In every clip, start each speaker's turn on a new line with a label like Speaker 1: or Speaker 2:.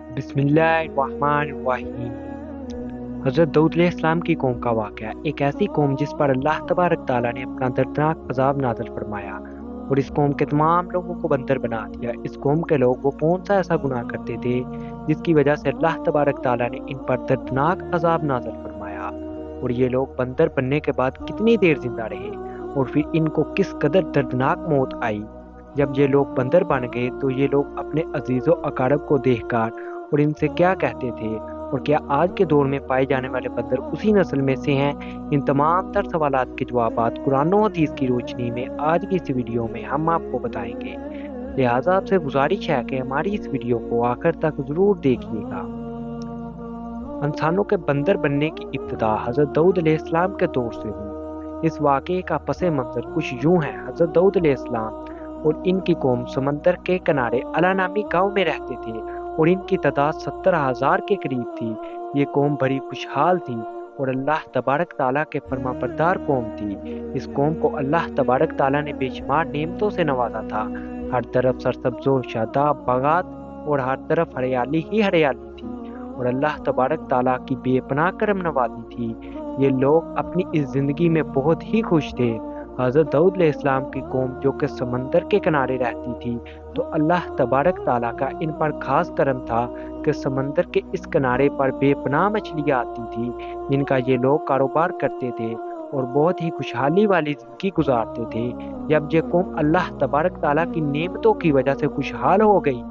Speaker 1: بسم اللہ الرحمن الرحیم۔ حضرت داؤد علیہ السلام کی قوم کا واقعہ، ایک ایسی قوم جس پر اللہ تبارک تعالیٰ نے اپنا دردناک عذاب نازل فرمایا اور اس قوم کے تمام لوگوں کو بندر بنا دیا۔ اس قوم کے لوگ وہ کون سا ایسا گناہ کرتے تھے جس کی وجہ سے اللہ تبارک تعالیٰ نے ان پر دردناک عذاب نازل فرمایا، اور یہ لوگ بندر بننے کے بعد کتنی دیر زندہ رہے اور پھر ان کو کس قدر دردناک موت آئی۔ جب یہ لوگ بندر بن گئے تو یہ لوگ اپنے عزیز و اقارب کو دیکھ کر اور ان سے کیا کہتے تھے، اور کیا آج کے دور میں پائے جانے والے بندر اسی نسل میں سے ہیں؟ ان تمام تر سوالات کے جوابات قرآن و حدیث کی روشنی میں آج کی اس ویڈیو میں ہم آپ کو بتائیں گے، لہٰذا آپ سے گزارش ہے کہ ہماری اس ویڈیو کو آخر تک ضرور دیکھیے گا۔ انسانوں کے بندر بننے کی ابتدا حضرت داؤد علیہ السلام کے دور سے ہوئی۔ اس واقعے کا پس منظر کچھ یوں ہے۔ حضرت داؤد علیہ السلام اور ان کی قوم سمندر کے کنارے الا نامی گاؤں میں رہتے تھے اور ان کی تعداد 70,000 کے قریب تھی۔ یہ قوم بڑی خوشحال تھی اور اللہ تبارک تعالیٰ کے فرما بردار قوم تھی۔ اس قوم کو اللہ تبارک تعالیٰ نے بے شمار نعمتوں سے نوازا تھا۔ ہر طرف سرسبز و شاداب باغات اور ہر طرف ہریالی ہی ہریالی تھی اور اللہ تبارک تعالیٰ کی بے پناہ کرم نوازی تھی۔ یہ لوگ اپنی اس زندگی میں بہت ہی خوش تھے۔ حضرت داؤد علیہ السلام کی قوم جو کہ سمندر کے کنارے رہتی تھی، تو اللہ تبارک تعالیٰ کا ان پر خاص کرم تھا کہ سمندر کے اس کنارے پر بے پناہ مچھلیاں آتی تھی جن کا یہ لوگ کاروبار کرتے تھے اور بہت ہی خوشحالی والی زندگی گزارتے تھے۔ جب یہ قوم اللہ تبارک تعالیٰ کی نعمتوں کی وجہ سے خوشحال ہو گئی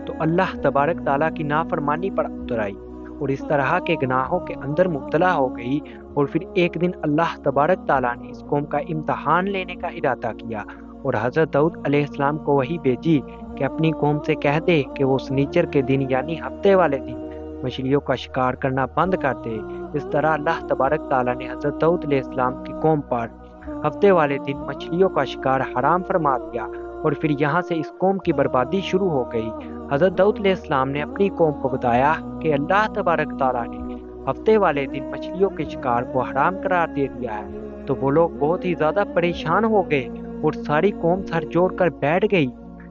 Speaker 1: تو اللہ تبارک تعالیٰ کی نافرمانی پر اتر آئی اور اس طرح کے گناہوں کے اندر مبتلا ہو گئی، اور پھر ایک دن اللہ تبارک تعالیٰ نے اس قوم کا امتحان لینے کا ارادہ کیا اور حضرت داؤد علیہ السلام کو وحی بھیجی کہ اپنی قوم سے کہہ دے کہ وہ سنیچر کے دن یعنی ہفتے والے دن مچھلیوں کا شکار کرنا بند کر دے۔ اس طرح اللہ تبارک تعالیٰ نے حضرت داؤد علیہ السلام کی قوم پر ہفتے والے دن مچھلیوں کا شکار حرام فرما دیا، اور پھر یہاں سے اس قوم کی بربادی شروع ہو گئی۔ حضرت داؤد علیہ السلام نے اپنی قوم کو بتایا کہ اللہ تبارک تعالیٰ نے ہفتے والے دن مچھلیوں کے شکار کو حرام قرار دے دیا ہے، تو وہ لوگ بہت ہی زیادہ پریشان ہو گئے اور ساری قوم سر جوڑ کر بیٹھ گئی،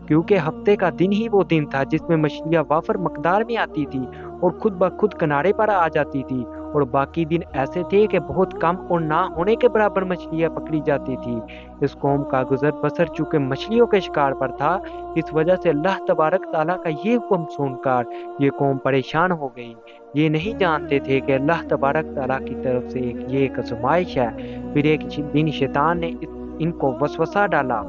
Speaker 1: کیونکہ ہفتے کا دن ہی وہ دن تھا جس میں مچھلیاں وافر مقدار میں آتی تھی اور خود بخود کنارے پر آ جاتی تھی، اور باقی دن ایسے تھے کہ بہت کم اور نہ ہونے کے برابر مچھلیاں پکڑی جاتی تھی۔ اس قوم کا گزر بسر چونکہ مچھلیوں کے شکار پر تھا، اس وجہ سے اللہ تبارک تعالیٰ کا یہ حکم سن کر یہ قوم پریشان ہو گئی۔ یہ نہیں جانتے تھے کہ اللہ تبارک تعالیٰ کی طرف سے یہ ایک آزمائش ہے۔ پھر ایک دن شیطان نے ان کو وسوسہ ڈالا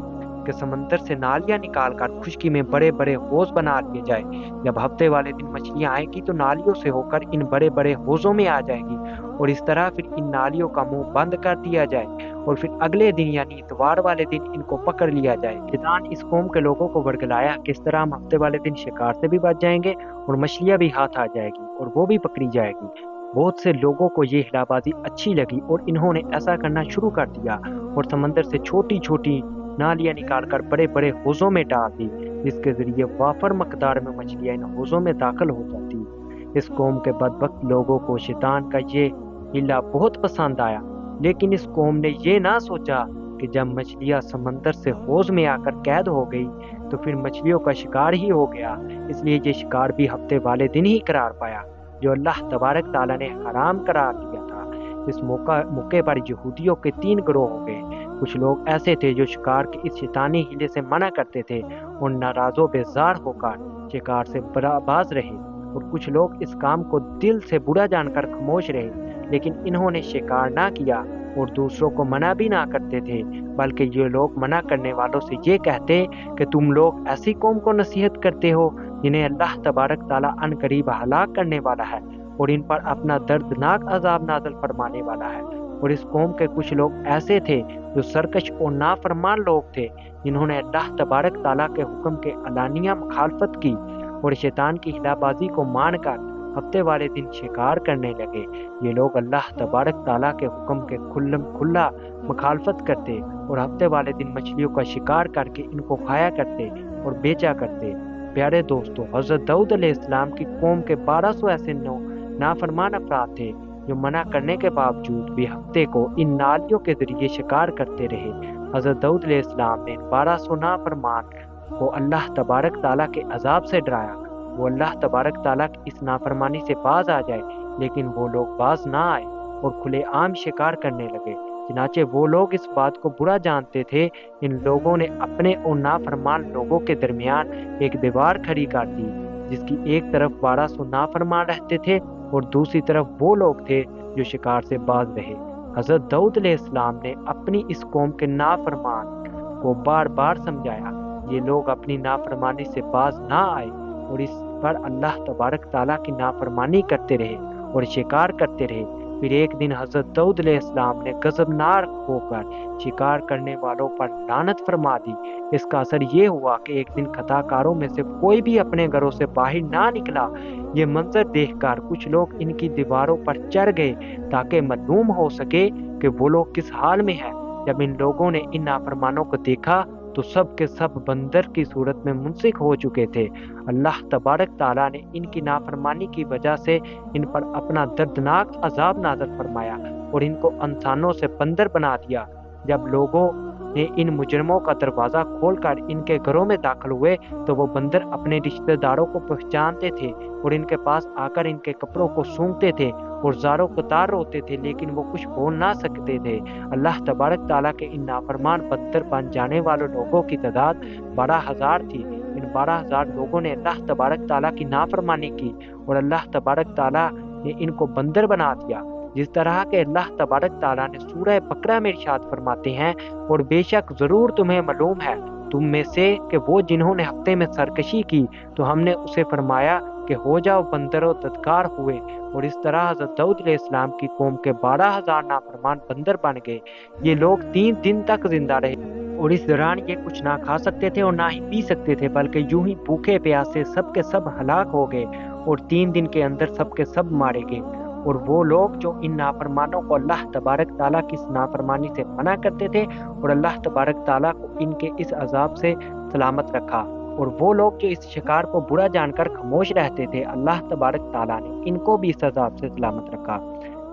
Speaker 1: کہ سمندر سے نالیاں نکال کر خشکی میں بڑے بڑے حوض بنا لیے جائے۔ جب ہفتے والے دن مچھلیاں آئیں گی تو نالیوں سے ہو کر ان بڑے بڑے حوضوں میں آ جائیں گی، اور اس طرح پھر ان نالیوں کا منہ بند کر دیا جائے، اور پھر اگلے دن یعنی اتوار والے دن ان کو پکڑ لیا جائے۔ شیطان اس قوم کے لوگوں کو ورگلایا کہ اس طرح ہم ہفتے والے دن شکار سے بھی بچ جائیں گے اور مچھلیاں بھی ہاتھ آ جائے گی اور وہ بھی پکڑی جائے گی۔ بہت سے لوگوں کو یہ ہلا بازی اچھی لگی اور انہوں نے ایسا کرنا شروع کر دیا اور سمندر سے چھوٹی چھوٹی نالیاں نکال کر بڑے بڑے حوضوں میں ڈال دی، جس کے ذریعے وافر مقدار میں مچھلیاں ان حوضوں میں داخل ہو جاتی۔ اس قوم کے بدبخت لوگوں کو شیطان کا یہ ہلا بہت پسند آیا، لیکن اس قوم نے یہ نہ سوچا کہ جب مچھلیاں سمندر سے حوض میں آ کر قید ہو گئی تو پھر مچھلیوں کا شکار ہی ہو گیا۔ اس لیے یہ شکار بھی ہفتے والے دن ہی قرار پایا جو اللہ تبارک تعالیٰ نے حرام قرار دیا تھا۔ اس موقع پر یہودیوں کے 3 گروہ ہو گئے۔ کچھ لوگ ایسے تھے جو شکار کے اس شیطانی ہیلے سے منع کرتے تھے اور ناراض و بیزار ہو کر شکار سے باز رہے، اور کچھ لوگ اس کام کو دل سے برا جان کر خاموش رہے، لیکن انہوں نے شکار نہ کیا اور دوسروں کو منع بھی نہ کرتے تھے، بلکہ یہ لوگ منع کرنے والوں سے یہ کہتے کہ تم لوگ ایسی قوم کو نصیحت کرتے ہو جنہیں اللہ تبارک تعالیٰ ان قریب ہلاک کرنے والا ہے اور ان پر اپنا دردناک عذاب نازل فرمانے والا ہے۔ اور اس قوم کے کچھ لوگ ایسے تھے جو سرکش اور نافرمان لوگ تھے، جنہوں نے اللہ تبارک تعالیٰ کے حکم کے علانیہ مخالفت کی اور شیطان کی ہلا بازی کو مان کر ہفتے والے دن شکار کرنے لگے۔ یہ لوگ اللہ تبارک تعالیٰ کے حکم کے کھلا مخالفت کرتے اور ہفتے والے دن مچھلیوں کا شکار کر کے ان کو کھایا کرتے اور بیچا کرتے۔ پیارے دوستو، حضرت داؤد علیہ السلام کی قوم کے 1200 ایسے نافرمان افراد تھے جو منع کرنے کے باوجود بھی ہفتے کو ان نالیوں کے ذریعے شکار کرتے رہے۔ حضرت داؤد علیہ السلام نے 1200 نافرمان کو اللہ تبارک تعالیٰ کے عذاب سے ڈرایا وہ اللہ تبارک تعالیٰ کی اس نافرمانی سے باز آ جائے، لیکن وہ لوگ باز نہ آئے اور کھلے عام شکار کرنے لگے۔ چنانچہ وہ لوگ اس بات کو برا جانتے تھے، ان لوگوں نے اپنے اور نافرمان لوگوں کے درمیان ایک دیوار کھڑی کر دی، جس کی ایک طرف 1200 نافرمان رہتے تھے اور دوسری طرف وہ لوگ تھے جو شکار سے باز رہے۔ حضرت داؤد علیہ السلام نے اپنی اس قوم کے نافرمان کو بار بار سمجھایا۔ یہ لوگ اپنی نافرمانی سے باز نہ آئے اور اس پر اللہ تبارک تعالیٰ کی نافرمانی کرتے رہے اور شکار کرتے رہے۔ پھر ایک دن حضرت داؤد علیہ السلام نے غضبناک ہو کر شکار کرنے والوں پر لعنت فرما دی۔ اس کا اثر یہ ہوا کہ ایک دن خطا کاروں میں سے کوئی بھی اپنے گھروں سے باہر نہ نکلا۔ یہ منظر دیکھ کر کچھ لوگ ان کی دیواروں پر چڑھ گئے تاکہ معلوم ہو سکے کہ وہ لوگ کس حال میں ہیں۔ جب ان لوگوں نے ان نافرمانوں کو دیکھا تو سب کے سب بندر کی صورت میں منسلک ہو چکے تھے۔ اللہ تبارک تعالیٰ نے ان کی نافرمانی کی وجہ سے ان پر اپنا دردناک عذاب نازل فرمایا اور ان کو انسانوں سے بندر بنا دیا۔ جب لوگوں نے ان مجرموں کا دروازہ کھول کر ان کے گھروں میں داخل ہوئے تو وہ بندر اپنے رشتہ داروں کو پہچانتے تھے اور ان کے پاس آ کر ان کے کپڑوں کو سونگتے تھے اور زاروں قطار روتے تھے، لیکن وہ کچھ بول نہ سکتے تھے۔ اللہ تبارک تعالیٰ کے ان نافرمان بندر بن جانے والے لوگوں کی تعداد 12,000 تھی۔ ان 12,000 لوگوں نے اللہ تبارک تعالیٰ کی نافرمانی کی اور اللہ تبارک تعالیٰ نے ان کو بندر بنا دیا، جس طرح کہ اللہ تبارک تعالیٰ نے سورہ بقرہ میں ارشاد فرماتے ہیں، اور بے شک ضرور تمہیں معلوم ہے تم میں سے کہ وہ جنہوں نے ہفتے میں سرکشی کی تو ہم نے اسے فرمایا کہ ہو جاؤ بندر و ددکار ہوئے، اور اس طرح حضرت داؤد علیہ السلام کی قوم کے 12,000 نافرمان بندر بن گئے۔ یہ لوگ 3 دن تک زندہ رہے اور اس دوران یہ کچھ نہ کھا سکتے تھے اور نہ ہی پی سکتے تھے، بلکہ یوں ہی بھوکے پیاسے سب کے سب ہلاک ہو گئے اور 3 دن کے اندر سب کے سب مارے گئے۔ اور وہ لوگ جو ان نافرمانوں کو اللہ تبارک تعالیٰ کی اس نافرمانی سے منع کرتے تھے اور اللہ تبارک تعالیٰ کو ان کے اس عذاب سے سلامت رکھا، اور وہ لوگ جو اس شکار کو برا جان کر خاموش رہتے تھے، اللہ تبارک تعالیٰ نے ان کو بھی اس عذاب سے سلامت رکھا۔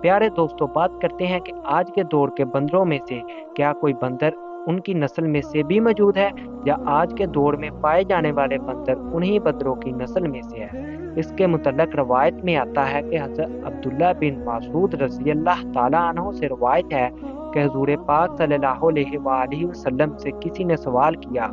Speaker 1: پیارے دوستو، بات کرتے ہیں کہ آج کے دور کے بندروں میں سے کیا کوئی بندر ان کی نسل میں سے بھی موجود ہے، یا آج کے دور میں پائے جانے والے بندر انہی بندروں کی نسل میں سے ہے؟ اس کے متعلق روایت میں آتا ہے کہ حضرت عبداللہ بن مسعود رضی اللہ تعالیٰ عنہ سے روایت ہے کہ حضور پاک صلی اللہ علیہ وآلہ وسلم سے کسی نے سوال کیا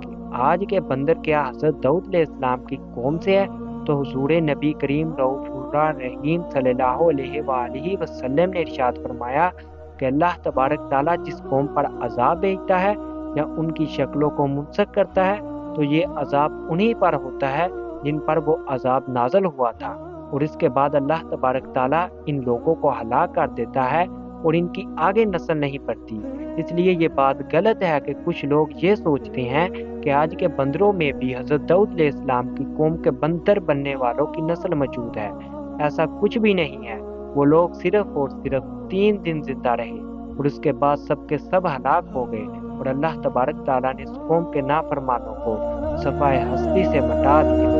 Speaker 1: کہ آج کے بندر کیا حضرت داؤد علیہ السلام کی قوم سے ہے؟ تو حضور نبی کریم رؤوف الرحیم صلی اللہ علیہ وآلہ وسلم نے ارشاد فرمایا کہ اللہ تبارک تعالیٰ جس قوم پر عذاب بھیجتا ہے یا ان کی شکلوں کو منسک کرتا ہے تو یہ عذاب انہی پر ہوتا ہے جن پر وہ عذاب نازل ہوا تھا، اور اس کے بعد اللہ تبارک تعالیٰ ان لوگوں کو ہلاک کر دیتا ہے اور ان کی آگے نسل نہیں بڑھتی۔ اس لیے یہ بات غلط ہے کہ کچھ لوگ یہ سوچتے ہیں کہ آج کے بندروں میں بھی حضرت داؤد علیہ السلام کی قوم کے بندر بننے والوں کی نسل موجود ہے۔ ایسا کچھ بھی نہیں ہے۔ وہ لوگ صرف اور صرف 3 دن زندہ رہے اور اس کے بعد سب کے سب ہلاک ہو گئے، اور اللہ تبارک تعالیٰ نے اس قوم کے نافرمانوں کو صفائے ہستی سے مٹا دیا۔